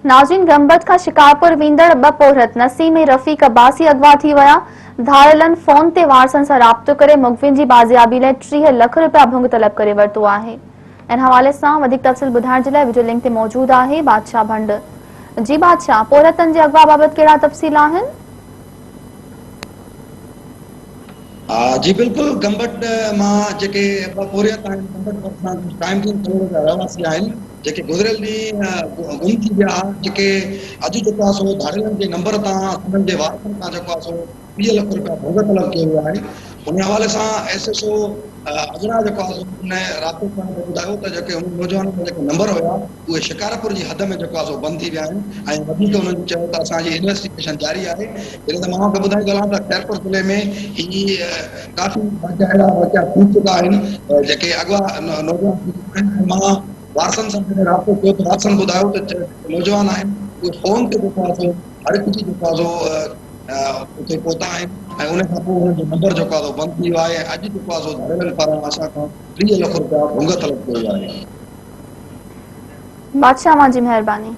नाज़रीन, गंबत का शिकारपुर वींदड़ ब पोरहत नसीम ऐं रफ़ीक अब्बासी अगवा थी विया। धाड़ेलनि फोन ते वारसनि सां राब्तो करे मुख़बिन जी बाज़ियाबी लाइ 30 लख रुपया भुंग तलब करे वरितो आहे। इन हवाले सां वधीक तफ़सील ॿुधाइण जे लाइ वीडियो लिंक ते मौजूद आहे बादशाह भंड। जी बादशाह, पोरहतनि जे अगवा बाबति कहिड़ा तफ़सील आहिनि? जी बिल्कुल, गंबट मां जेके पोरियत आहिनि, गंबट वटां टाइम करोड़ जा रहवासी आहिनि, जेके गुज़िरियल ॾींहुं गुम थी विया, जेके अॼु जेको आहे सो धाड़ेलनि जे नंबर तां उन्हनि जे वारसनि तां जेको आहे सो 30 लख रुपया भुग तलब कयो वियो आहे। उन हवाले सां SSO अजरा जेको आहे उन राब्तो करण ते ॿुधायो त जेके उन नौजवान जा जेके नंबर हुया उहे शिकारपुर जी हद में जेको आहे सो बंदि थी विया आहिनि ऐं वधीक उन्हनि चयो त असांजी इन्वेस्टिगेशन जारी आहे। इन त मां ॿुधाए चवां त खैरपुर ज़िले में ही काफ़ी वाक़िया थी चुका आहिनि जेके अॻुवा नौजवान मां वारसनि सां राब्तो कयो त वारसनि ॿुधायो त नौजवान आहिनि उहे फोन ते जेको आहे सो हर हिकु चीज जेको आहे सो उते पहुता आहिनि ऐं उन खां पोइ हुननि जो नंबर जेको आहे सो बंदि थी वियो आहे। अॼु जेको आहे सो धाड़ेलनि पारां असां खां 30 लख रुपया भुंग तलब कयो वियो आहे। बादशाह, मां जी महिरबानी।